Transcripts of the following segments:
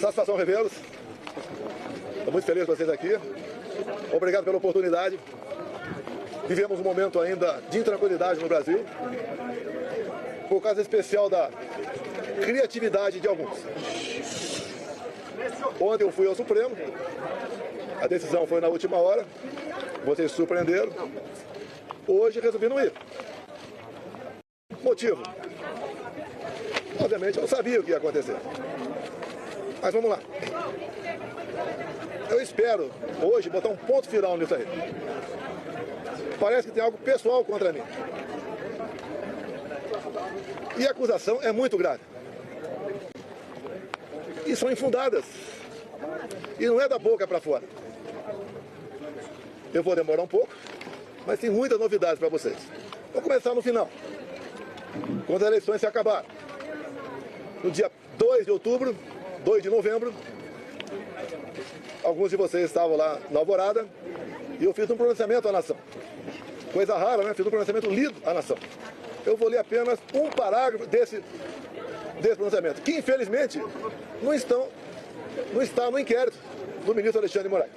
Satisfação revê-los. Estou muito feliz com vocês aqui. Obrigado pela oportunidade. Vivemos um momento ainda de intranquilidade no Brasil, por causa especial da criatividade de alguns. Ontem eu fui ao Supremo, a decisão foi na última hora, vocês se surpreenderam. Hoje resolvi não ir. Motivo? Obviamente eu sabia o que ia acontecer. Mas vamos lá. Eu espero hoje botar um ponto final nisso aí. Parece que tem algo pessoal contra mim. E a acusação é muito grave. E são infundadas. E não é da boca para fora. Eu vou demorar um pouco, mas tem muitas novidades para vocês. Vou começar no final. Quando as eleições se acabarem. No dia 2 de outubro, 2 de novembro, alguns de vocês estavam lá na Alvorada e eu fiz um pronunciamento à nação. Coisa rara, né? Fiz um pronunciamento lido à nação. Eu vou ler apenas um parágrafo desse pronunciamento, que infelizmente não está no inquérito do ministro Alexandre de Moraes.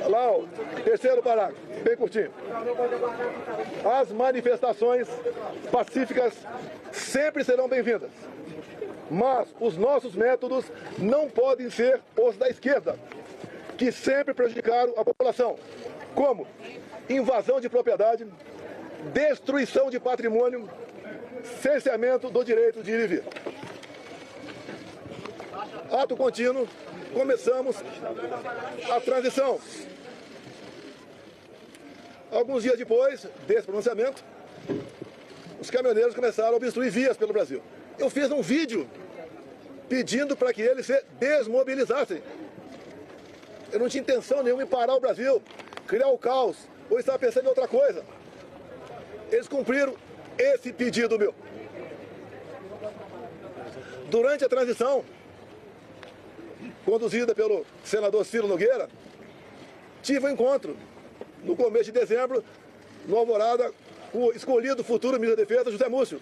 Lá, o terceiro parágrafo, bem curtinho. As manifestações pacíficas sempre serão bem-vindas, mas os nossos métodos não podem ser os da esquerda, que sempre prejudicaram a população, como invasão de propriedade, destruição de patrimônio, cerceamento do direito de ir e vir. Ato contínuo, começamos a transição. Alguns dias depois desse pronunciamento, os caminhoneiros começaram a obstruir vias pelo Brasil. Eu fiz um vídeo pedindo para que eles se desmobilizassem. Eu não tinha intenção nenhuma em parar o Brasil, criar o caos, ou estava pensando em outra coisa. Eles cumpriram esse pedido meu. Durante a transição, conduzida pelo senador Ciro Nogueira, tive um encontro no começo de dezembro, no Alvorada, com o escolhido futuro ministro da Defesa, José Múcio.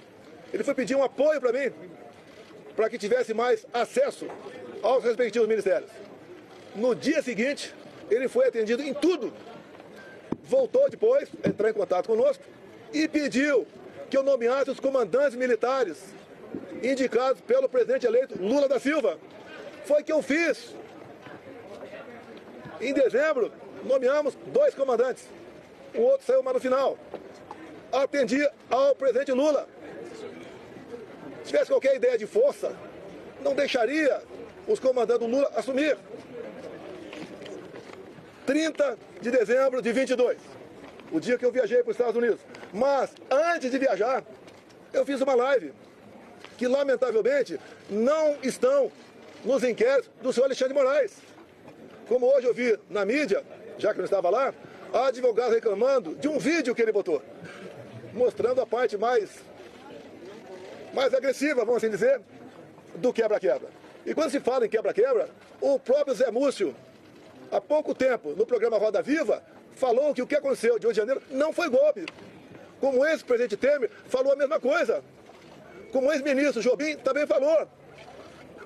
Ele foi pedir um apoio para mim, para que tivesse mais acesso aos respectivos ministérios. No dia seguinte, ele foi atendido em tudo. Voltou depois, entrou em contato conosco e pediu que eu nomeasse os comandantes militares indicados pelo presidente eleito Lula da Silva. Foi o que eu fiz. Em dezembro, nomeamos 2 comandantes. O outro saiu mais no final. Atendi ao presidente Lula. Se tivesse qualquer ideia de força, não deixaria os comandantes do Lula assumir. 30 de dezembro de 22, o dia que eu viajei para os Estados Unidos. Mas, antes de viajar, eu fiz uma live que, lamentavelmente, não estão nos inquéritos do senhor Alexandre de Moraes. Como hoje eu vi na mídia, já que não estava lá, a advogada reclamando de um vídeo que ele botou, mostrando a parte mais agressiva, vamos assim dizer, do quebra-quebra. E quando se fala em quebra-quebra, o próprio Zé Múcio, há pouco tempo, no programa Roda Viva, falou que o que aconteceu de 8 de janeiro não foi golpe. Como o ex-presidente Temer falou a mesma coisa. Como o ex-ministro Jobim também falou.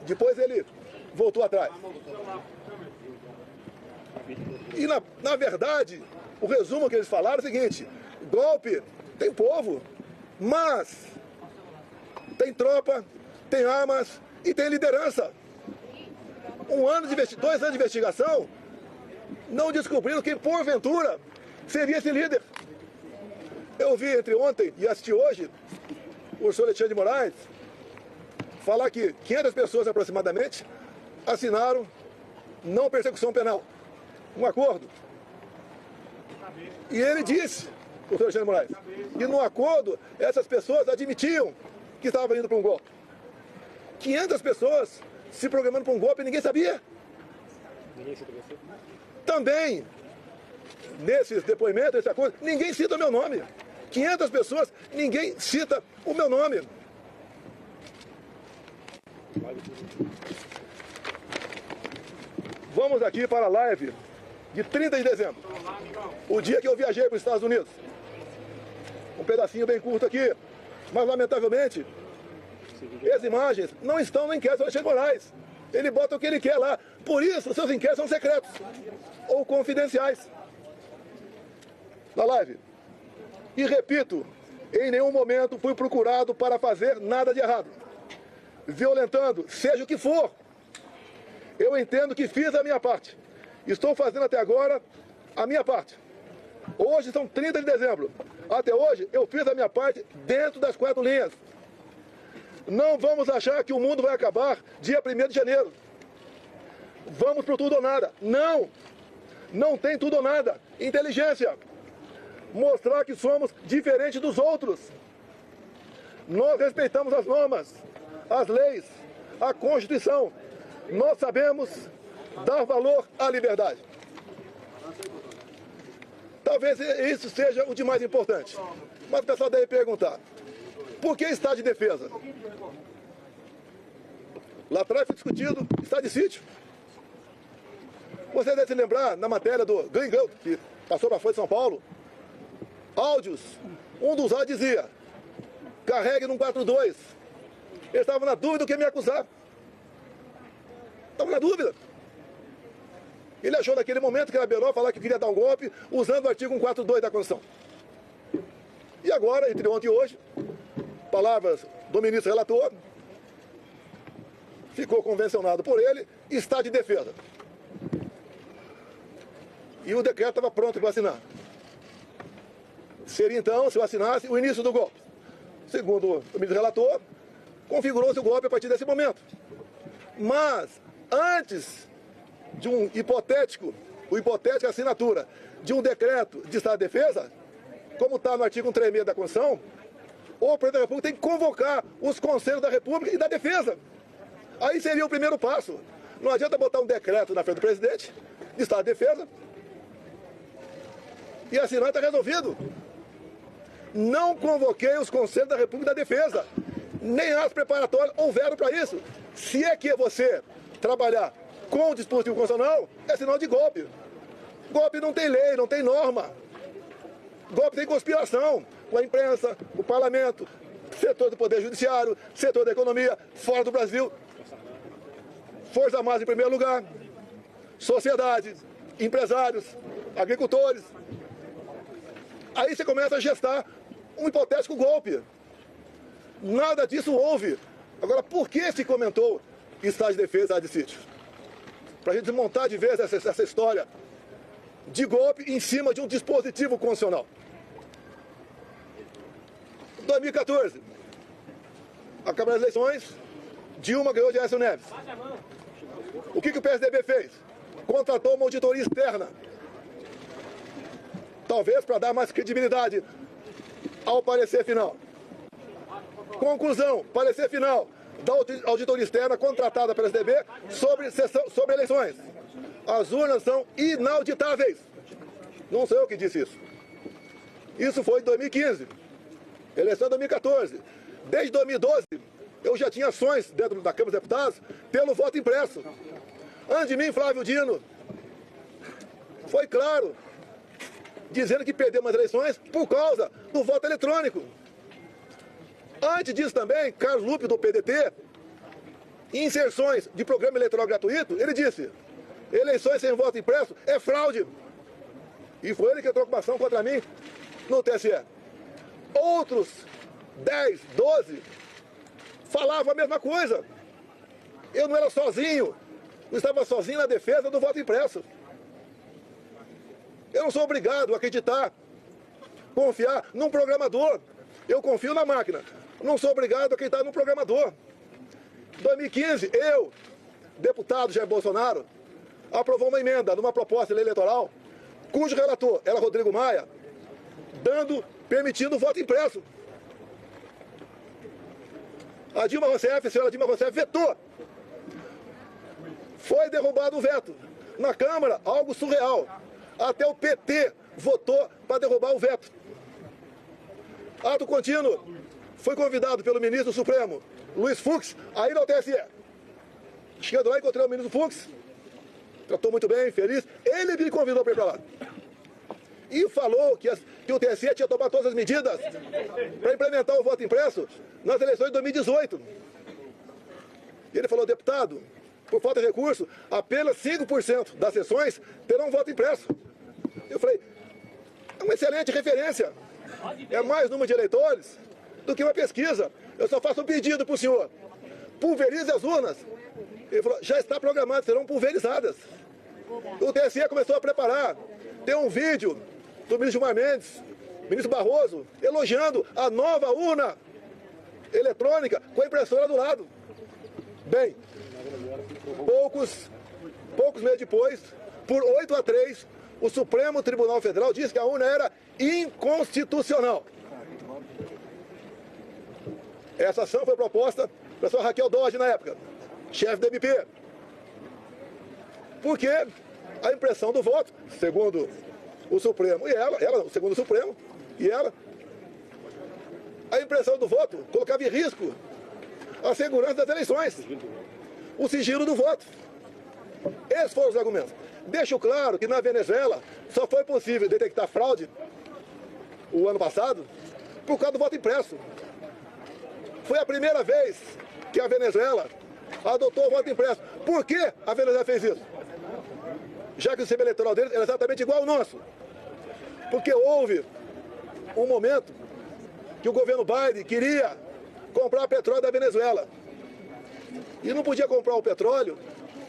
Depois ele voltou atrás. E, na verdade, o resumo que eles falaram é o seguinte: golpe tem povo, mas tem tropa, tem armas e tem liderança. 2 anos de investigação não descobriram quem, porventura, seria esse líder. Eu vi entre ontem e assisti hoje o senhor Alexandre de Moraes falar que 500 pessoas aproximadamente assinaram não persecução penal, um acordo. E ele disse, o senhor Alexandre de Moraes, que no acordo essas pessoas admitiam que estavam indo para um golpe. 500 pessoas se programando para um golpe e ninguém sabia. Também, nesses depoimentos, esse acordo, ninguém cita o meu nome. 500 pessoas, ninguém cita o meu nome. Vamos aqui para a live de 30 de dezembro, o dia que eu viajei para os Estados Unidos. Um pedacinho bem curto aqui, mas lamentavelmente As imagens não estão no inquérito do Alexandre de Moraes. Ele bota o que ele quer lá. Por isso, os seus inquéritos são secretos ou confidenciais. Na live. E repito, em nenhum momento fui procurado para fazer nada de errado, violentando, seja o que for. Eu entendo que fiz a minha parte. Estou fazendo até agora a minha parte. Hoje são 30 de dezembro. Até hoje eu fiz a minha parte dentro das 4 linhas. Não vamos achar que o mundo vai acabar dia 1º de janeiro. Vamos pro tudo ou nada. Não! Não tem tudo ou nada. Inteligência. Mostrar que somos diferentes dos outros. Nós respeitamos as normas, as leis, a Constituição. Nós sabemos dar valor à liberdade. Talvez isso seja o de mais importante. Mas o pessoal deve perguntar, por que estado de defesa? Lá atrás foi discutido estado de sítio. Você deve se lembrar, na matéria do Gringão, que passou para a Folha de São Paulo, áudios, um dos áudios dizia, carregue no 142. Ele estava na dúvida do que me acusar. Estava na dúvida. Ele achou naquele momento que era melhor falar que queria dar um golpe usando o artigo 142 da Constituição. E agora, entre ontem e hoje, palavras do ministro relator, ficou convencionado por ele, está de defesa. E o decreto estava pronto para assinar. Seria então, se eu assinasse, o início do golpe. Segundo o ministro relator, configurou-se o golpe a partir desse momento. Mas, antes de uma hipotética assinatura de um decreto de estado de defesa, como está no artigo 136 da Constituição, o presidente da República tem que convocar os conselhos da República e da Defesa. Aí seria o primeiro passo. Não adianta botar um decreto na frente do presidente de estado de defesa e assinar, está resolvido. Não convoquei os conselhos da República e da Defesa. Nem as preparatórias houveram para isso. Se é que você trabalhar com o dispositivo constitucional, é sinal de golpe. Golpe não tem lei, não tem norma. Golpe tem conspiração com a imprensa, o parlamento, setor do poder judiciário, setor da economia, fora do Brasil. Força Armada em primeiro lugar, sociedade, empresários, agricultores. Aí você começa a gestar um hipotético golpe. Nada disso houve. Agora, por que se comentou estado de defesa de sítio? Para a gente desmontar de vez essa história de golpe em cima de um dispositivo constitucional. 2014, acabaram as eleições, Dilma ganhou de Aécio Neves. O que o PSDB fez? Contratou uma auditoria externa. Talvez para dar mais credibilidade ao parecer final. Conclusão, parecer final da auditoria externa contratada pela PSDB sobre eleições. As urnas são inauditáveis. Não sou eu que disse isso. Isso foi em 2015. Eleição de 2014. Desde 2012, eu já tinha ações dentro da Câmara dos Deputados pelo voto impresso. Antes de mim, Flávio Dino foi claro, dizendo que perdeu as eleições por causa do voto eletrônico. Antes disso também, Carlos Lupe, do PDT, em inserções de programa eleitoral gratuito, ele disse, eleições sem voto impresso é fraude. E foi ele que entrou com uma ação contra mim no TSE. Outros 10, 12 falavam a mesma coisa. Eu não era sozinho, eu estava sozinho na defesa do voto impresso. Eu não sou obrigado a acreditar, confiar num programador. Eu confio na máquina. Não sou obrigado a acreditar num programador. Em 2015, eu, deputado Jair Bolsonaro, aprovou uma emenda numa proposta de lei eleitoral, cujo relator era Rodrigo Maia, permitindo o voto impresso. A senhora Dilma Rousseff vetou. Foi derrubado o veto. Na Câmara, algo surreal. Até o PT votou para derrubar o veto. Ato contínuo. Foi convidado pelo ministro do Supremo, Luiz Fux, a ir ao TSE. Chegando lá, encontrei o ministro Fux. Tratou muito bem, feliz. Ele me convidou para ir para lá. e falou que o TSE tinha tomado todas as medidas para implementar o voto impresso nas eleições de 2018. E ele falou, deputado, por falta de recurso, apenas 5% das sessões terão voto impresso. Eu falei, é uma excelente referência. É mais número de eleitores do que uma pesquisa. Eu só faço um pedido para o senhor. Pulverize as urnas. Ele falou, já está programado, serão pulverizadas. O TSE começou a preparar. Tem um vídeo do ministro Gilmar Mendes, ministro Barroso, elogiando a nova urna eletrônica com a impressora do lado. Bem, poucos meses depois, por 8-3, o Supremo Tribunal Federal disse que a urna era inconstitucional. Essa ação foi proposta pela senhora Raquel Dodge na época, chefe do MP. Porque a impressão do voto, segundo o Supremo, e ela, segundo o Supremo, e ela, a impressão do voto colocava em risco a segurança das eleições, o sigilo do voto. Esses foram os argumentos. Deixo claro que na Venezuela só foi possível detectar fraude o ano passado por causa do voto impresso. Foi a primeira vez que a Venezuela adotou o voto impresso. Por que a Venezuela fez isso? Já que o sistema eleitoral deles era exatamente igual ao nosso. Porque houve um momento que o governo Biden queria comprar petróleo da Venezuela. E não podia comprar o petróleo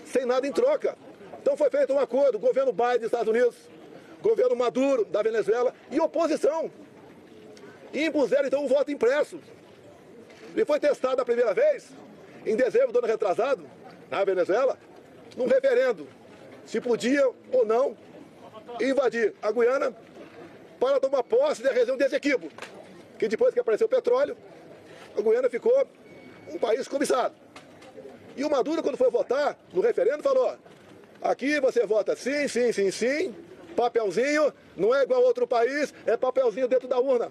sem nada em troca. Então foi feito um acordo, governo Biden dos Estados Unidos, governo Maduro da Venezuela e oposição. E impuseram então o voto impresso. Ele foi testado a primeira vez, em dezembro do ano retrasado, na Venezuela, num referendo, se podia ou não invadir a Guiana para tomar posse da região desse equívoco. Que depois que apareceu o petróleo, a Guiana ficou um país cobiçado. E o Maduro, quando foi votar no referendo, falou, aqui você vota sim, sim, sim, sim, papelzinho, não é igual a outro país, é papelzinho dentro da urna.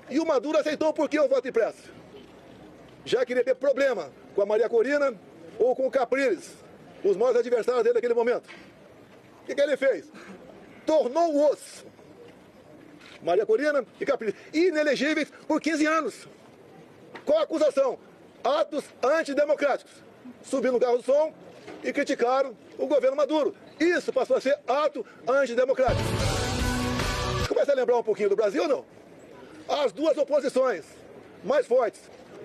E o Maduro aceitou por que o voto impresso? Já queria ter problema com a Maria Corina ou com o Capriles, os maiores adversários dele naquele momento. O que ele fez? Tornou-os, Maria Corina e Capriles, inelegíveis por 15 anos. Qual a acusação? Atos antidemocráticos. Subiram no carro do som e criticaram o governo Maduro. Isso passou a ser ato antidemocrático. Começa a lembrar um pouquinho do Brasil ou não? As duas oposições mais fortes,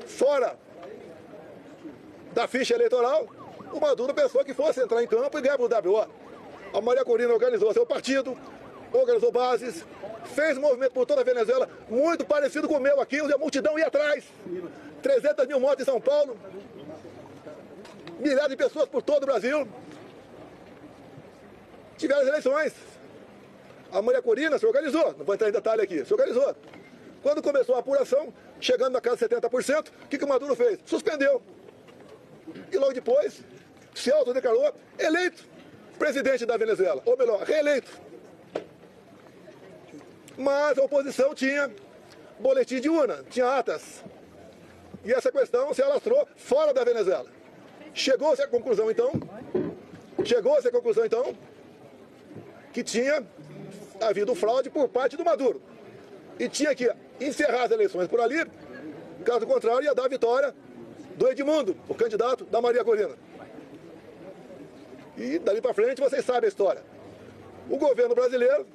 fora da ficha eleitoral, o Maduro pensou que fosse entrar em campo e ganhar o WO. A Maria Corina organizou seu partido, organizou bases, fez um movimento por toda a Venezuela, muito parecido com o meu aqui, onde a multidão ia atrás. 300 mil mortes em São Paulo, milhares de pessoas por todo o Brasil. Tiveram as eleições. A Maria Corina se organizou, não vou entrar em detalhe aqui, se organizou. Quando começou a apuração, chegando na casa de 70%, o que o Maduro fez? Suspendeu. E logo depois, se autodeclarou eleito presidente da Venezuela, ou melhor, reeleito. Mas a oposição tinha boletim de urna, tinha atas. E essa questão se alastrou fora da Venezuela. Chegou-se à conclusão, então, que tinha havido fraude por parte do Maduro. E tinha que encerrar as eleições por ali, caso contrário, ia dar a vitória do Edmundo, o candidato da Maria Corina. E dali para frente vocês sabem a história. O governo brasileiro,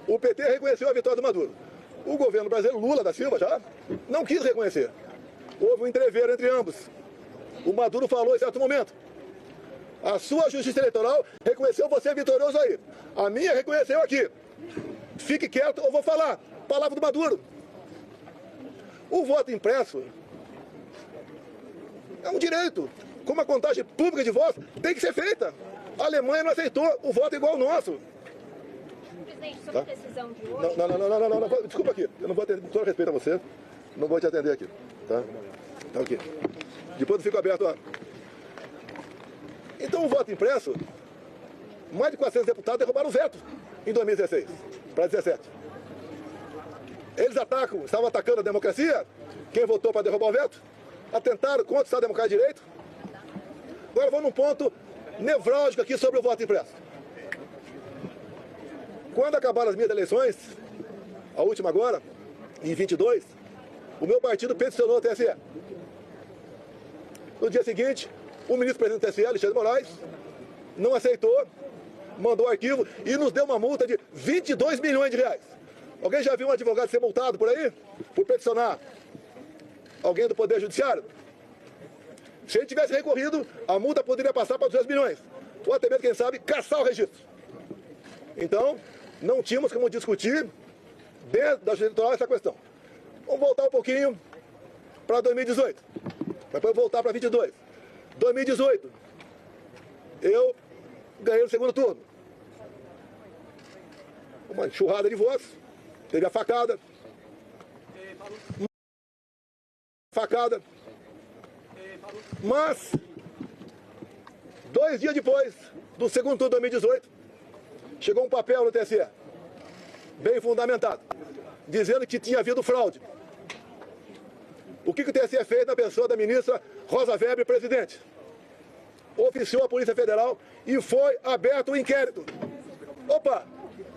o PT reconheceu a vitória do Maduro. O governo brasileiro, Lula da Silva já, não quis reconhecer. Houve um entreveiro entre ambos. O Maduro falou em certo momento, a sua justiça eleitoral reconheceu você vitorioso aí. A minha reconheceu aqui. Fique quieto ou vou falar. Palavra do Maduro. O voto impresso é um direito. Como a contagem pública de votos tem que ser feita. A Alemanha não aceitou o voto igual ao nosso. Presidente, sobre a decisão de hoje... Não. Desculpa aqui. Eu não vou atender, com todo respeito a você. Não vou te atender aqui. Tá ok. Depois eu fico aberto a... Então o voto impresso, mais de 400 deputados derrubaram o veto em 2016 para 2017. Eles estavam atacando a democracia, quem votou para derrubar o veto, atentaram contra o Estado Democrático de Direito. Agora vamos num ponto nevrálgico aqui sobre o voto impresso. Quando acabaram as minhas eleições, a última agora, em 22, o meu partido peticionou ao TSE. No dia seguinte, o ministro-presidente do TSE, Alexandre de Moraes, não aceitou, mandou arquivo e nos deu uma multa de 22 milhões de reais. Alguém já viu um advogado ser multado por aí? Por peticionar alguém do Poder Judiciário? Se ele tivesse recorrido, a multa poderia passar para 200 milhões. Ou até mesmo, quem sabe, caçar o registro. Então, não tínhamos como discutir dentro da Justiça Eleitoral essa questão. Vamos voltar um pouquinho para 2018. Depois voltar para 22. 2018, eu ganhei no segundo turno. Uma enxurrada de votos. Teve a facada. Mas, 2 dias depois do segundo turno de 2018, chegou um papel no TSE, bem fundamentado, dizendo que tinha havido fraude. O que o TSE fez na pessoa da ministra Rosa Weber, presidente? Oficiou a Polícia Federal e foi aberto um inquérito. Opa,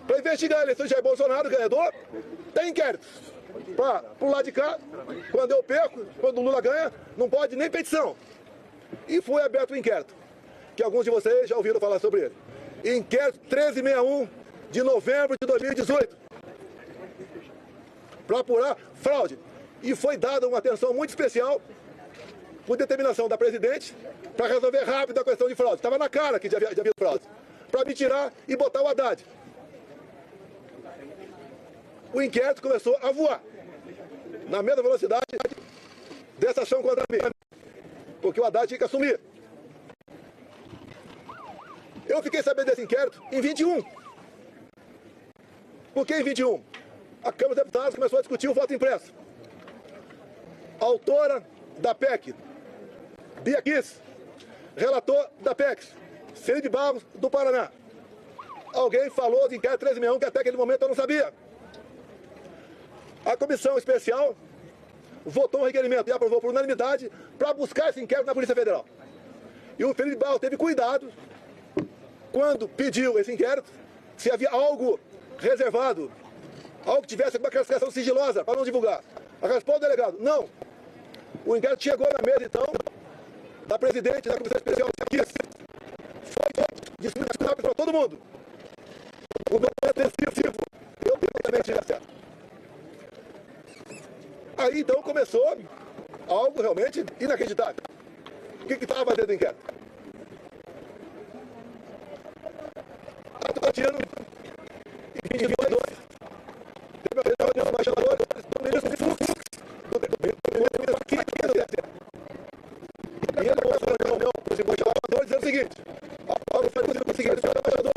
para investigar a eleição de Jair Bolsonaro, ganhador, tem inquérito. Para o lado de cá, quando eu perco, quando o Lula ganha, não pode nem petição. E foi aberto um inquérito, que alguns de vocês já ouviram falar sobre ele. Inquérito 1361 de novembro de 2018. Para apurar fraude. E foi dada uma atenção muito especial, por determinação da presidente, para resolver rápido a questão de fraude. Estava na cara que já havia fraude. Para me tirar e botar o Haddad. O inquérito começou a voar. Na mesma velocidade dessa ação contra mim. Porque o Haddad tinha que assumir. Eu fiquei sabendo desse inquérito em 21. Por que em 21? A Câmara dos Deputados começou a discutir o voto impresso. A autora da PEC, Bia Kicis, relator da PEC, Ciro de Barros, do Paraná. Alguém falou de inquérito 1361 que até aquele momento eu não sabia. A comissão especial votou um requerimento e aprovou por unanimidade para buscar esse inquérito na Polícia Federal. E o Felipe Barros teve cuidado, quando pediu esse inquérito, se havia algo reservado, algo que tivesse uma classificação sigilosa para não divulgar. A resposta do delegado, não. O inquérito chegou na mesa, então, da presidente da comissão especial aqui. Foi disponibilizado para todo mundo. O meu é extensivo. Eu também tive acesso. Aí, então, começou algo realmente inacreditável. O que estava fazendo o inquérito? Ato cotidiano, em 22, teve uma reunião do embaixador do ministro Fux, do ministro aqui no TSE. E ele mostrou a reunião com os embaixadores dizendo o seguinte, Paulo foi dizendo o seguinte, senhor embaixador,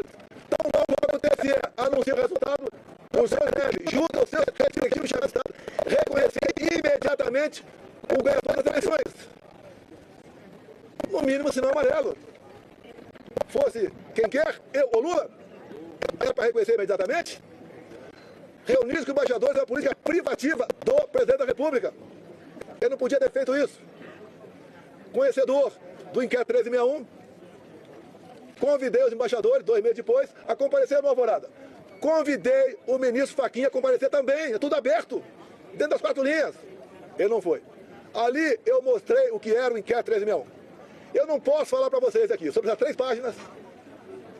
então logo o TSE anuncia o resultado, o senhor deve, junto ao seu diretivo chefe de Estado, reconhecer imediatamente o ganhador das eleições. No mínimo, sinal amarelo. Fosse quem quer, eu ou Lula, era para reconhecer imediatamente. Reunir-se com embaixadores é uma política privativa do presidente da República. Ele não podia ter feito isso. Conhecedor do inquérito 1361, convidei os embaixadores, 2 meses depois, a comparecer no Alvorada. Convidei o ministro Fachin a comparecer também, é tudo aberto, dentro das 4 linhas. Ele não foi. Ali eu mostrei o que era o inquérito 1361. Eu não posso falar para vocês aqui sobre as 3 páginas,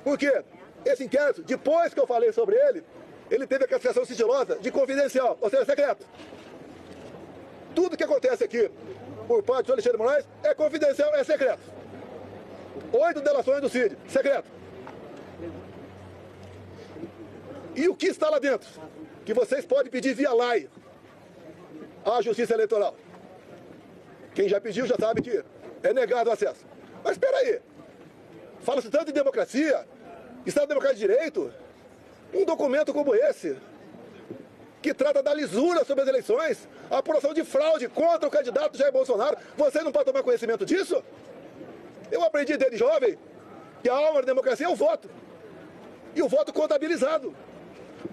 porque esse inquérito, depois que eu falei sobre ele, ele teve a classificação sigilosa de confidencial, ou seja, secreto. Tudo que acontece aqui, por parte do Alexandre de Moraes, é confidencial, é secreto. 8 delações do CID, secreto. E o que está lá dentro? Que vocês podem pedir via LAI à Justiça Eleitoral. Quem já pediu já sabe que é negado o acesso. Mas espera aí. Fala-se tanto de democracia, Estado Democrático de Direito, um documento como esse, que trata da lisura sobre as eleições, a apuração de fraude contra o candidato Jair Bolsonaro, você não pode tomar conhecimento disso? Eu aprendi desde jovem que a alma da democracia é o voto. E o voto contabilizado.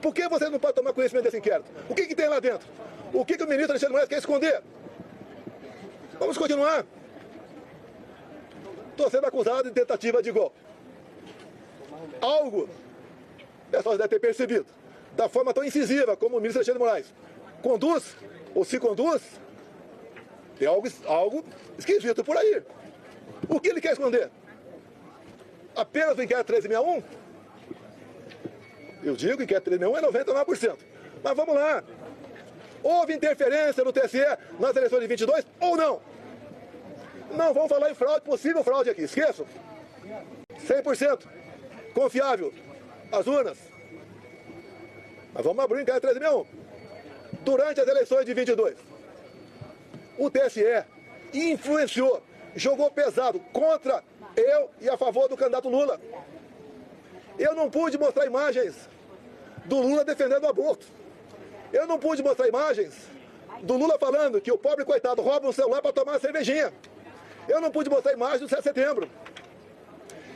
Por que você não pode tomar conhecimento desse inquérito? O que tem lá dentro? O que o ministro Alexandre de Moraes quer esconder? Vamos continuar. Estou sendo acusado de tentativa de golpe. Algo pessoal deve ter percebido, da forma tão incisiva como o ministro Alexandre de Moraes conduz, ou se conduz, tem algo esquisito por aí. O que ele quer esconder? Apenas o inquérito 1361? Eu digo que o inquérito 1361 é 99%. Mas vamos lá. Houve interferência no TSE nas eleições de 22 ou não? Não vamos falar em fraude, possível fraude aqui, esqueçam. 100% confiável as urnas. Mas vamos abrir o inquérito 1361. Durante as eleições de 22, o TSE influenciou, jogou pesado contra eu e a favor do candidato Lula. Eu não pude mostrar imagens do Lula defendendo o aborto. Eu não pude mostrar imagens do Lula falando que o pobre coitado rouba um celular para tomar uma cervejinha. Eu não pude mostrar imagens do 7 de setembro.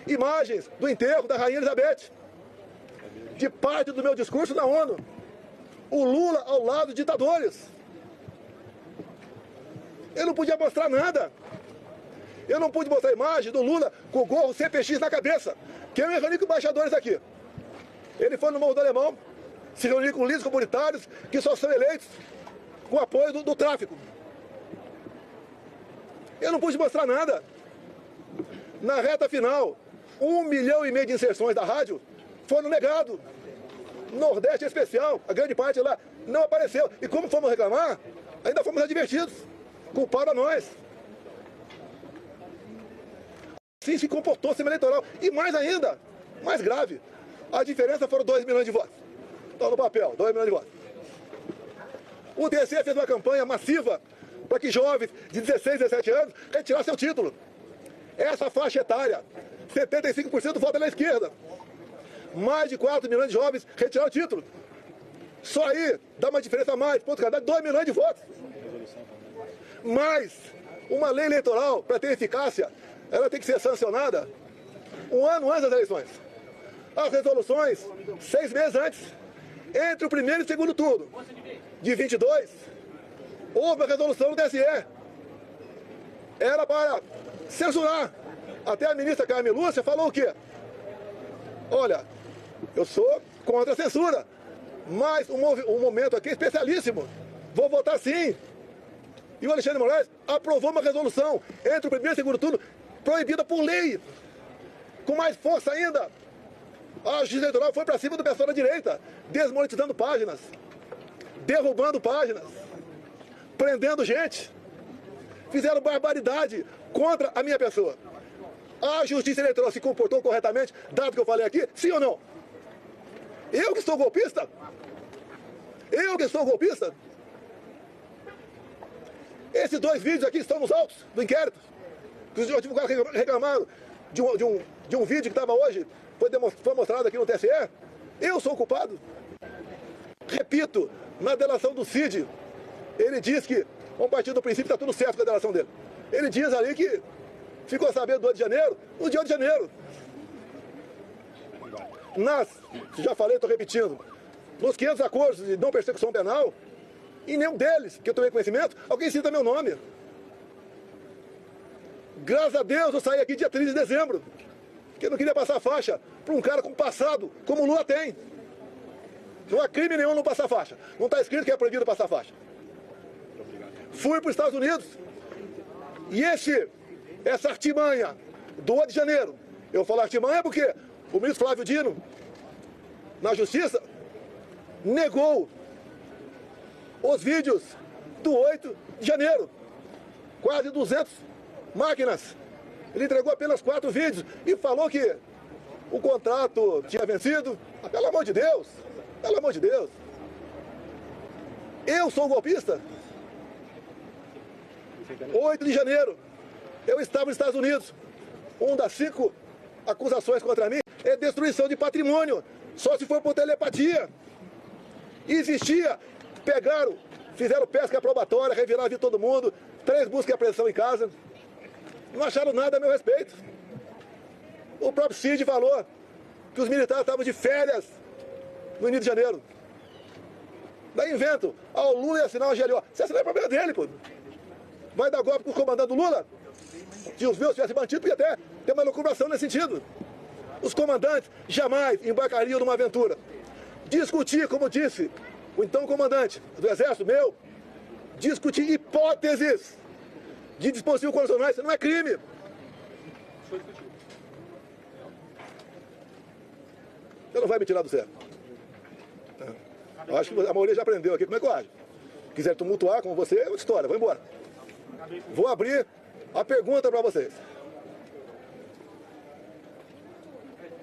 Imagens do enterro da Rainha Elizabeth. De parte do meu discurso na ONU. O Lula ao lado de ditadores. Eu não podia mostrar nada. Eu não pude mostrar imagem do Lula com o gorro CPX na cabeça, que eu me reuni com embaixadores aqui. Ele foi no Morro do Alemão, se reuniu com líderes comunitários que só são eleitos com apoio do tráfico. Eu não pude mostrar nada. Na reta final, 1,5 milhão de inserções da rádio foram negados. Nordeste especial, a grande parte lá não apareceu. E como fomos reclamar, ainda fomos advertidos. Culparam a nós. Assim se comportou o sistema eleitoral. E mais ainda, mais grave, a diferença foram 2 milhões de votos. Está no papel, 2 milhões de votos. O TSE fez uma campanha massiva para que jovens de 16, 17 anos retirassem seu título. Essa faixa etária, 75% vota na esquerda. Mais de 4 milhões de jovens retiraram o título. Só aí dá uma diferença a mais, ponto cada 2 milhões de votos. Mas uma lei eleitoral, para ter eficácia, ela tem que ser sancionada 1 ano antes das eleições. As resoluções, 6 meses antes. Entre o primeiro e o segundo turno de 22, houve a resolução do TSE. Era para censurar. Até a ministra Carmen Lúcia falou o quê? Olha, eu sou contra a censura, mas o momento aqui é especialíssimo. Vou votar sim. E o Alexandre de Moraes aprovou uma resolução entre o primeiro e o segundo turno, proibida por lei. Com mais força ainda, a Justiça Eleitoral foi para cima do pessoal da direita, desmonetizando páginas, derrubando páginas, prendendo gente. Fizeram barbaridade contra a minha pessoa. A Justiça Eleitoral se comportou corretamente, dado que eu falei aqui, sim ou não? Eu que sou golpista? Eu que sou golpista? Esses 2 vídeos aqui estão nos autos do inquérito. Os advogados reclamaram de um vídeo que estava hoje, foi mostrado aqui no TSE. Eu sou o culpado. Repito, na delação do Cid, ele diz que, vamos partir do princípio, está tudo certo com a delação dele. Ele diz ali que ficou sabendo do 8 de janeiro, no dia 8 de janeiro. Já falei, estou repetindo, nos 500 acordos de não persecução penal, em nenhum deles, que eu tomei conhecimento, alguém cita meu nome. Graças a Deus eu saí aqui dia 30 de dezembro, porque eu não queria passar faixa para um cara com passado, como o Lula tem. Não há crime nenhum não passar faixa. Não está escrito que é proibido passar faixa. Fui para os Estados Unidos. E essa artimanha do 8 de janeiro, eu falo artimanha porque o ministro Flávio Dino, na Justiça, negou os vídeos do 8 de janeiro. Quase 200 máquinas. Ele entregou apenas 4 vídeos e falou que o contrato tinha vencido. Pelo amor de Deus, pelo amor de Deus. Eu sou golpista? 8 de janeiro, eu estava nos Estados Unidos. Uma das 5 acusações contra mim é destruição de patrimônio. Só se for por telepatia. Existia, pegaram, fizeram pesca probatória, reviraram a vida de todo mundo, 3 buscas e apreensão em casa. Não acharam nada a meu respeito. O próprio Cid falou que os militares estavam de férias no início de janeiro. Daí inventam, o Lula ia assinar uma GLO. Se assinar é problema dele, pô. Vai dar golpe com o comandante do Lula? Se os meus tivessem mantido, podia até ter uma elucubração nesse sentido. Os comandantes jamais embarcariam numa aventura. Discutir, como disse o então comandante do Exército, discutir hipóteses de dispositivos constitucionais não é crime. Você não vai me tirar do sério. Eu acho que a maioria já aprendeu aqui como é que eu acho. Quiser tumultuar com você, é outra história, vou embora. Vou abrir a pergunta para vocês.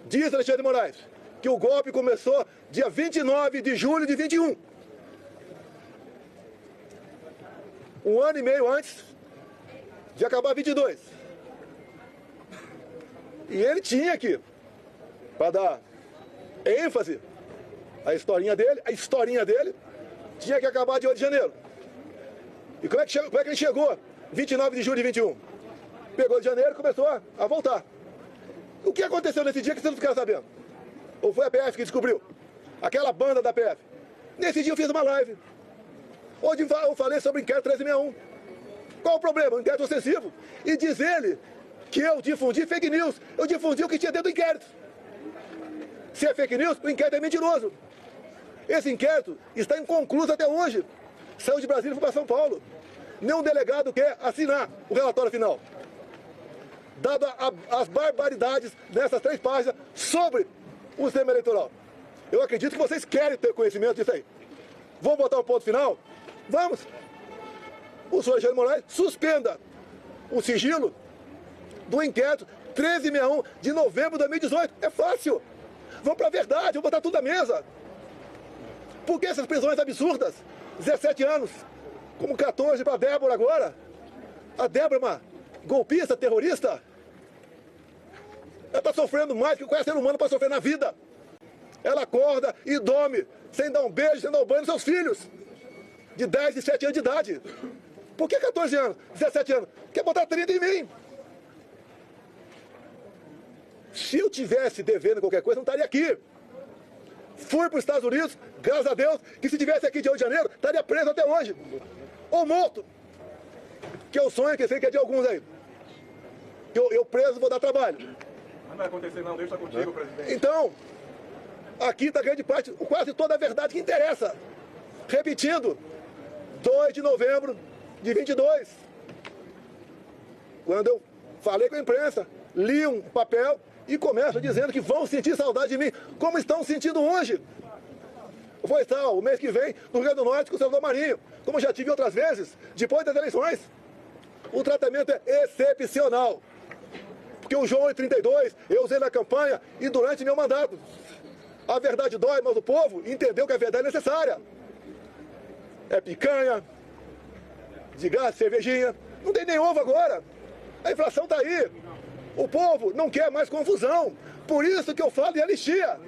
Diz Alexandre de Moraes que o golpe começou dia 29 de julho de 21. Um ano e meio antes de acabar 22. E ele tinha aqui, para dar ênfase à historinha dele, tinha que acabar de 8 de janeiro. E como é que ele chegou 29 de julho de 21? Pegou de janeiro e começou a voltar. O que aconteceu nesse dia que vocês não ficaram sabendo? Ou foi a PF que descobriu? Aquela banda da PF. Nesse dia eu fiz uma live, onde eu falei sobre o inquérito 1361. Qual o problema? O inquérito ostensivo. E diz ele que eu difundi fake news. Eu difundi o que tinha dentro do inquérito. Se é fake news, o inquérito é mentiroso. Esse inquérito está inconcluso até hoje. Saiu de Brasília e foi para São Paulo. Nenhum delegado quer assinar o relatório final. Dado as barbaridades nessas 3 páginas sobre o sistema eleitoral. Eu acredito que vocês querem ter conhecimento disso aí. Vamos botar um ponto final? Vamos. O senhor Alexandre de Moraes suspenda o sigilo do inquérito 1361 de novembro de 2018. É fácil. Vamos para a verdade, vamos botar tudo na mesa. Por que essas prisões absurdas? 17 anos, como 14 para a Débora agora. A Débora é uma golpista, terrorista. Ela está sofrendo mais que qualquer ser humano para sofrer na vida. Ela acorda e dorme, sem dar um beijo, sem dar um banho nos seus filhos. De 10 e 7 anos de idade. Por que 14 anos, 17 anos? Quer botar 30 em mim? Se eu tivesse devendo qualquer coisa, não estaria aqui. Fui para os Estados Unidos, graças a Deus, que se tivesse aqui de 8 de janeiro, estaria preso até hoje. Ou morto. Que é o sonho que eu sei que é de alguns aí. Eu preso vou dar trabalho. Não vai acontecer não, deixa contigo, presidente. Então, aqui está grande parte, quase toda a verdade que interessa. Repetindo, 2 de novembro de 22. Quando eu falei com a imprensa, li um papel e começo dizendo que vão sentir saudade de mim, como estão sentindo hoje. Eu vou estar o mês que vem no Rio Grande do Norte com o senador Marinho, como já tive outras vezes, depois das eleições. O tratamento é excepcional. Porque o João em 32, eu usei na campanha e durante meu mandato. A verdade dói, mas o povo entendeu que a verdade é necessária. É picanha, de gás, cervejinha. Não tem nem ovo agora. A inflação está aí. O povo não quer mais confusão. Por isso que eu falo em anistia.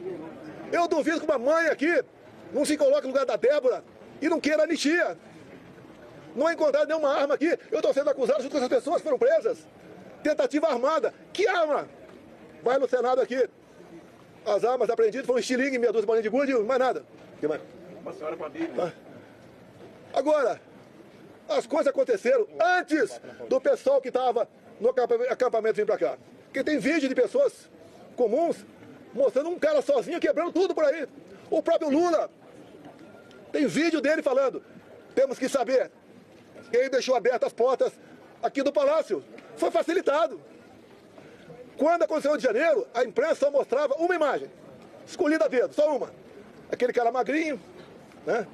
Eu duvido que uma mãe aqui não se coloque no lugar da Débora e não queira anistia. Não encontraram nenhuma arma aqui. Eu estou sendo acusado junto com essas pessoas que foram presas. Tentativa armada. Que arma? Vai no Senado aqui. As armas apreendidas foram estilingue, meia dúzia de bolinha de gude, mais nada. Que mais? Uma senhora com a Bíblia. Agora, as coisas aconteceram antes do pessoal que estava no acampamento vir para cá. Porque tem vídeo de pessoas comuns mostrando um cara sozinho quebrando tudo por aí. O próprio Lula. Tem vídeo dele falando, temos que saber quem deixou abertas as portas aqui do Palácio. Foi facilitado. Quando aconteceu de janeiro, a imprensa só mostrava uma imagem, escolhida a dedo, só uma. Aquele cara magrinho, né?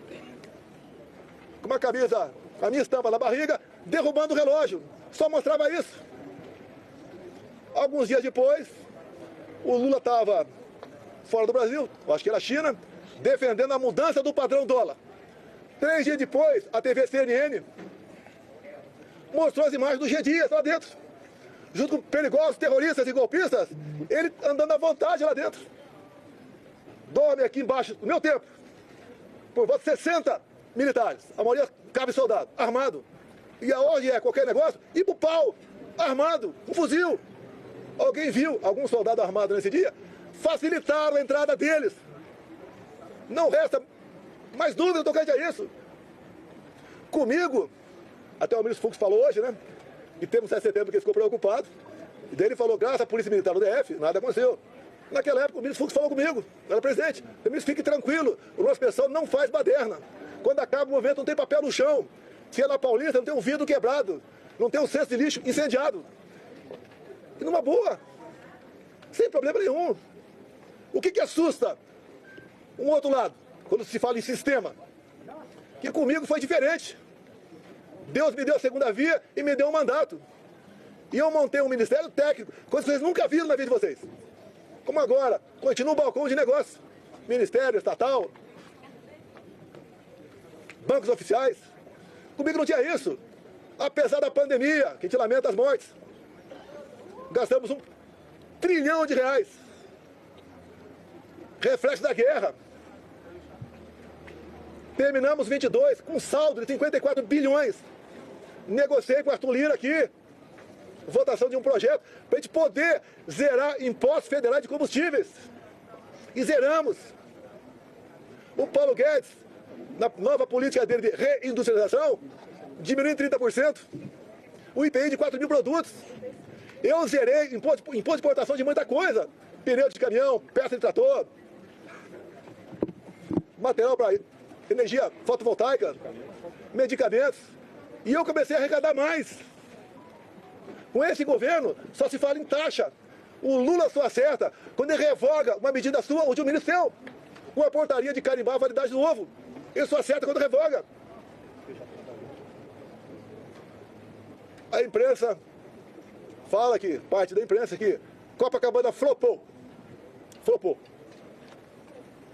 Com uma camisa, a minha estampa na barriga, derrubando o relógio. Só mostrava isso. Alguns dias depois, o Lula estava fora do Brasil, eu acho que era a China, defendendo a mudança do padrão dólar. 3 dias depois, a TV CNN mostrou as imagens do G. Dias lá dentro. Junto com perigosos, terroristas e golpistas, ele andando à vontade lá dentro. Dorme aqui embaixo, no meu tempo, por volta de 60 militares. A maioria cabe soldado, armado. E a ordem é qualquer negócio, ir pro pau, armado, um fuzil. Alguém viu algum soldado armado nesse dia? Facilitaram a entrada deles. Não resta mais dúvida tocante a isso. Comigo, até o ministro Fux falou hoje, né? E temos 7 de setembro que ele ficou preocupado. E daí ele falou, graças à Polícia Militar do DF, nada aconteceu. Naquela época, o ministro Fux falou comigo, era presidente. O ministro, fique tranquilo, o nosso pessoal não faz baderna. Quando acaba o movimento, não tem papel no chão. Se é na Paulista, não tem um vidro quebrado, não tem um cesto de lixo incendiado. E numa boa, sem problema nenhum. O que assusta um outro lado, quando se fala em sistema? Que comigo foi diferente. Deus me deu a segunda via e me deu um mandato. E eu montei um ministério técnico, coisa que vocês nunca viram na vida de vocês. Como agora, continua o balcão de negócio. Ministério estatal, bancos oficiais. Comigo não tinha isso. Apesar da pandemia, que a gente lamenta as mortes. Gastamos R$1 trilhão. Reflexo da guerra. Terminamos 22 com um saldo de 54 bilhões. Negociei com o Arthur Lira aqui. Votação de um projeto para a gente poder zerar impostos federais de combustíveis. E zeramos. O Paulo Guedes, na nova política dele de reindustrialização, diminuiu em 30%. O IPI de 4 mil produtos. Eu zerei imposto de importação de muita coisa. Pneu de caminhão, peça de trator, material para energia fotovoltaica, medicamentos. E eu comecei a arrecadar mais. Com esse governo, só se fala em taxa. O Lula só acerta quando ele revoga uma medida sua ou de um ministro seu. Com a portaria de carimbar a validade do ovo. Ele só acerta quando revoga. A imprensa fala aqui, parte da imprensa aqui, Copacabana flopou. Flopou.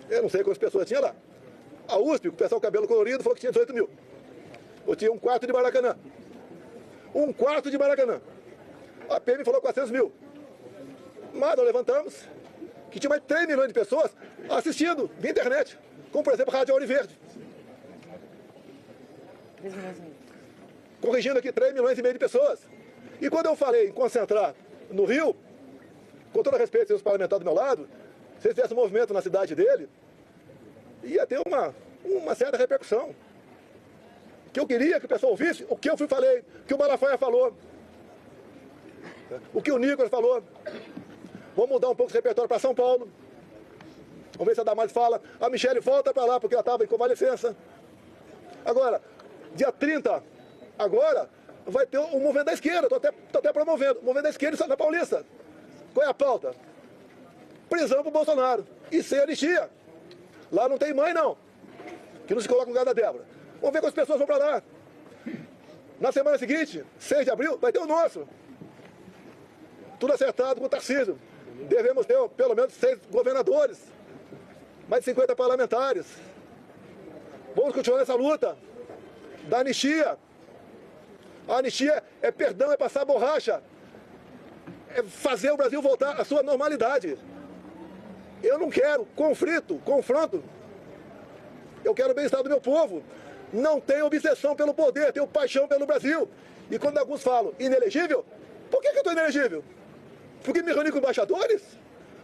Eu não sei quantas pessoas tinha lá. A USP, o pessoal cabelo colorido, falou que tinha 18 mil. Eu tinha um quarto de Maracanã. Um quarto de Maracanã. A PM falou 400 mil. Mas nós levantamos que tinha mais 3 milhões de pessoas assistindo via internet. Como, por exemplo, a Rádio Ouro Verde. Corrigindo aqui, 3 milhões e meio de pessoas. E quando eu falei em concentrar no Rio, com todo respeito aos parlamentares do meu lado, se eles tivessem um movimento na cidade dele, ia ter uma certa repercussão. Que eu queria que o pessoal ouvisse o que eu falei, o que o Malafaia falou, o que o Nicolas falou. Vamos mudar um pouco esse repertório para São Paulo. Vamos ver se a Damares fala. A Michele volta para lá, porque ela estava em convalescença. Agora, dia 30, agora, vai ter um movimento da esquerda. Estou até promovendo. O movimento da esquerda na Paulista. Qual é a pauta? Prisão para o Bolsonaro. E sem anistia. Lá não tem mãe, não. Que não se coloca no lugar da Débora. Vamos ver quantas pessoas vão para lá. Na semana seguinte, 6 de abril, vai ter o nosso. Tudo acertado com o Tarcísio. Devemos ter pelo menos 6 governadores. Mais de 50 parlamentares. Vamos continuar nessa luta da anistia. A anistia é perdão, é passar borracha. É fazer o Brasil voltar à sua normalidade. Eu não quero confronto. Eu quero o bem-estar do meu povo. Não tenho obsessão pelo poder, tenho paixão pelo Brasil. E quando alguns falam inelegível, por que eu estou inelegível? Porque me reuni com embaixadores?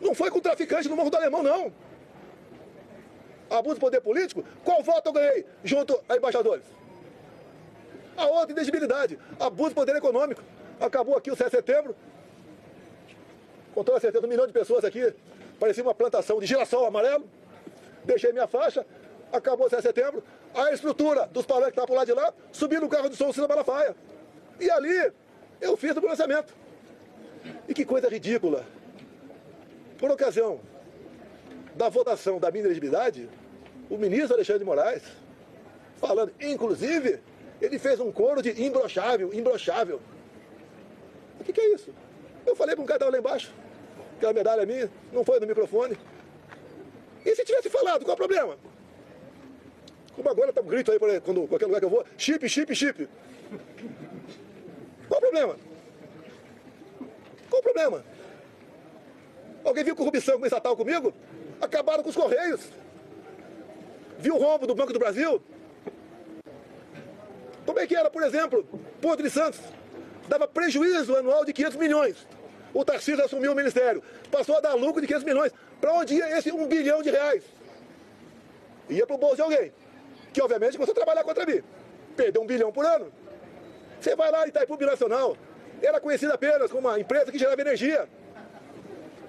Não foi com traficante no Morro do Alemão, não. Abuso de poder político? Qual voto eu ganhei junto a embaixadores? A outra inelegibilidade, abuso de poder econômico. Acabou aqui o 7 de setembro. Com toda certeza, 1 milhão de pessoas aqui. Parecia uma plantação de girassol amarelo. Deixei minha faixa. Acabou o 7 de setembro. A estrutura dos palanques que estavam por lá de lá, subi no carro do som Cida Malafaia. E ali, eu fiz o pronunciamento. E que coisa ridícula. Por ocasião da votação da minha elegibilidade, o ministro Alexandre de Moraes, falando, inclusive, ele fez um coro de imbrochável. O que é isso? Eu falei para um cara lá embaixo, aquela medalha minha, não foi no microfone. E se tivesse falado, qual é o problema? Como agora tá um grito aí, quando qualquer lugar que eu vou, chip. Qual o problema? Qual o problema? Alguém viu corrupção estatal comigo? Acabaram com os Correios. Viu o rombo do Banco do Brasil? Como é que era, por exemplo, Porto de Santos? Dava prejuízo anual de 500 milhões. O Tarcísio assumiu o ministério. Passou a dar lucro de 500 milhões. Para onde ia esse R$1 bilhão? Ia para o bolso de alguém. Que, obviamente, começou a trabalhar contra mim. Perdeu R$1 bilhão por ano. Você vai lá em Itaipu Binacional. Era conhecida apenas como uma empresa que gerava energia.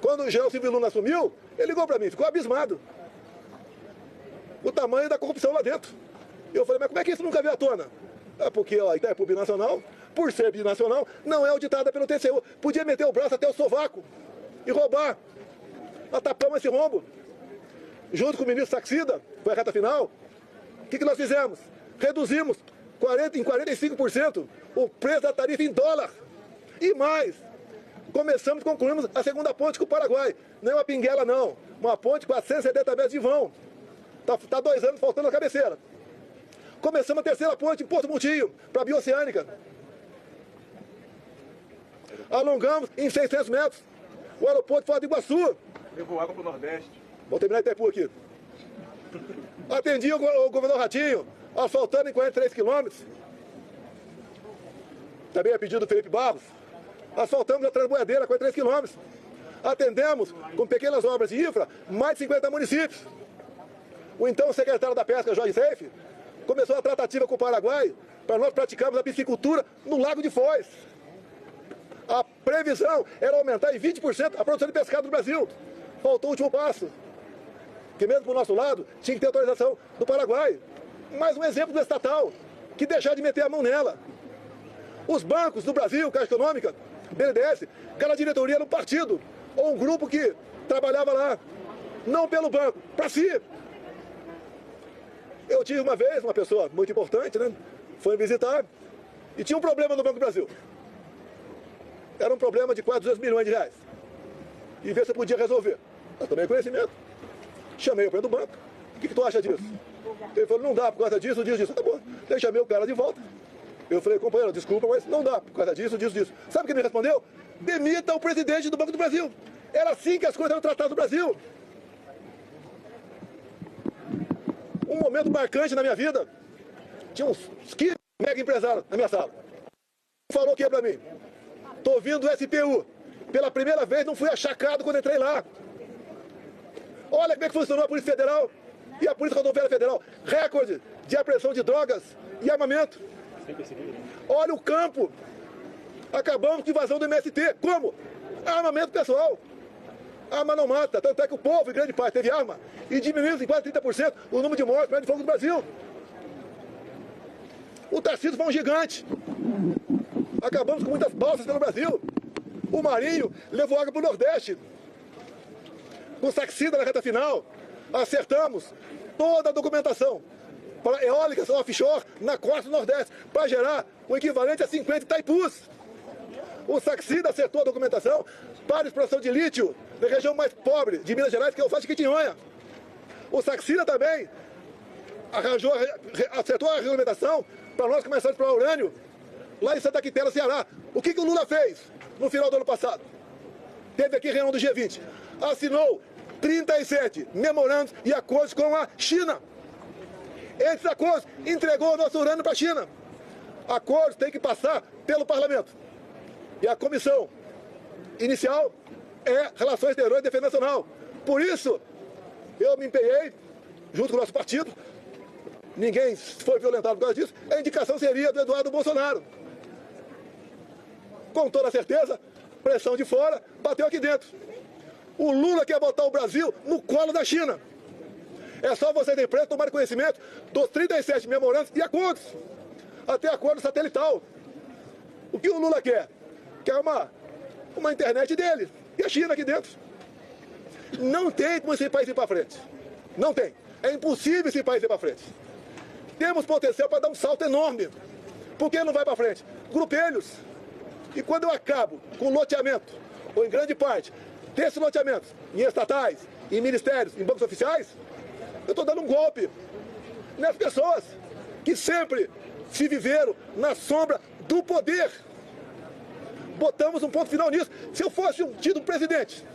Quando o general Silvio Luna assumiu, ele ligou para mim, ficou abismado. O tamanho da corrupção lá dentro. Eu falei, mas como é que isso nunca veio à tona? É porque a Itaipu Binacional, por ser binacional, não é auditada pelo TCU. Podia meter o braço até o sovaco e roubar. Nós tapamos esse rombo. Junto com o ministro Saxida, foi a reta final, o que nós fizemos? Reduzimos em 45% o preço da tarifa em dólar. E mais, concluímos a segunda ponte com o Paraguai. Não é uma pinguela, não. Uma ponte com 470 metros de vão. Está 2 anos faltando a cabeceira. Começamos a terceira ponte em Porto Montinho, para a Bioceânica. Alongamos em 600 metros o aeroporto de Foz do Iguaçu. Levou água para o Nordeste. Vou terminar Itaipu aqui. Atendi o governador Ratinho, asfaltando em 43 quilômetros. Também a pedido do Felipe Barros. Asfaltamos a Transboiadeira, 43 quilômetros. Atendemos, com pequenas obras de infra, mais de 50 municípios. O então secretário da Pesca, Jorge Seife, começou a tratativa com o Paraguai para nós praticarmos a piscicultura no Lago de Foz. A previsão era aumentar em 20% a produção de pescado no Brasil. Faltou o último passo, que mesmo para o nosso lado tinha que ter autorização do Paraguai. Mais um exemplo do estatal, que deixar de meter a mão nela. Os bancos do Brasil, Caixa Econômica, BNDES, cada diretoria era um partido, ou um grupo que trabalhava lá, não pelo banco, para si. Eu tive uma vez, uma pessoa muito importante, né? Foi me visitar e tinha um problema no Banco do Brasil. Era um problema de quase 200 milhões de reais. E ver se eu podia resolver. Eu tomei conhecimento. Chamei o presidente do banco. O que tu acha disso? Ele falou, não dá por causa disso, disso. Tá bom. Eu chamei o cara de volta. Eu falei, companheiro, desculpa, mas não dá por causa disso, disso. Sabe o que ele me respondeu? Demita o presidente do Banco do Brasil. Era assim que as coisas eram tratadas no Brasil. Um momento marcante na minha vida. Tinha uns 15 mega empresários na minha sala. Falou que é pra mim. Tô vindo do SPU. Pela primeira vez não fui achacado quando entrei lá. Olha como é que funcionou a Polícia Federal e a Polícia Rodoviária Federal. Recorde de apreensão de drogas e armamento. Olha o campo. Acabamos com a invasão do MST. Como? Armamento pessoal. Arma não mata. Tanto é que o povo, em grande parte, teve arma. E diminuiu em quase 30% o número de mortes por de fogo do Brasil. O Tarcísio foi um gigante. Acabamos com muitas balsas pelo Brasil. O Marinho levou água para o Nordeste. Com Saxida na reta final, acertamos toda a documentação para eólicas offshore na costa do Nordeste, para gerar o equivalente a 50 Itaipus. O Saxida acertou a documentação para a exploração de lítio na região mais pobre de Minas Gerais, que é o Faz de Quitinhonha. O Saxida também acertou a regulamentação para nós começarmos a explorar urânio lá em Santa Quitéria, Ceará. O que o Lula fez no final do ano passado? Teve aqui reunião do G20. Assinou 37 memorandos e acordos com a China. Esses acordos entregou o nosso urânio para a China. Acordos têm que passar pelo parlamento. E a comissão inicial é Relações Exteriores e Defesa Nacional. Por isso, eu me empenhei, junto com o nosso partido, ninguém foi violentado por causa disso, a indicação seria do Eduardo Bolsonaro. Com toda certeza, pressão de fora, bateu aqui dentro. O Lula quer botar o Brasil no colo da China. É só vocês da imprensa tomarem conhecimento dos 37 memorandos e acordos, até acordo satelital. O que o Lula quer? Quer uma internet dele. E a China aqui dentro. Não tem como esse país ir para frente. Não tem. É impossível esse país ir para frente. Temos potencial para dar um salto enorme. Por que não vai para frente? Grupelhos. E quando eu acabo com loteamento, ou em grande parte, desses loteamentos, em estatais, em ministérios, em bancos oficiais, eu estou dando um golpe nas pessoas que sempre se viveram na sombra do poder. Botamos um ponto final nisso. Se eu fosse tido um presidente,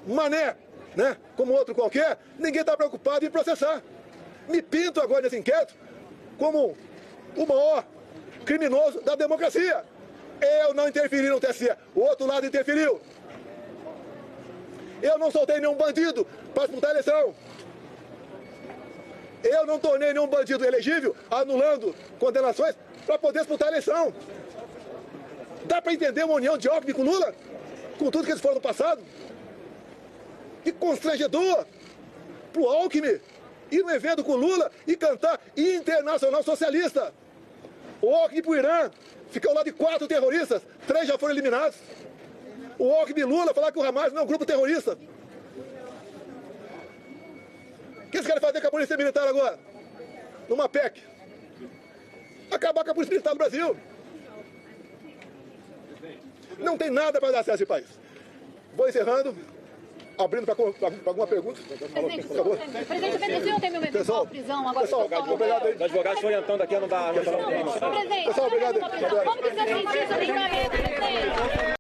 mané, né, como outro qualquer, ninguém está preocupado em processar. Me pinto agora nesse inquérito como o maior criminoso da democracia. Eu não interferi no TSE, o outro lado interferiu. Eu não soltei nenhum bandido para disputar a eleição. Eu não tornei nenhum bandido elegível, anulando condenações para poder disputar a eleição. Dá para entender uma união de Alckmin com Lula? Com tudo que eles foram no passado? Que constrangedor pro Alckmin ir no evento com Lula e cantar Internacional Socialista. O Alckmin pro Irã fica ao lado de 4 terroristas, 3 já foram eliminados. O Alckmin e Lula falar que o Hamas não é um grupo terrorista. O que eles querem fazer com a Polícia Militar agora? Numa PEC. Acabar com a Polícia Militar do Brasil. Não tem nada para dar certo esse país. Vou encerrando, abrindo para alguma pergunta. Presidente, o senhor tem uma prisão agora? Pessoal, obrigado aí. Os advogados orientando aqui a não dar... Presidente, Pessoal, obrigado aí. como que você sentiu esse julgamento, presidente?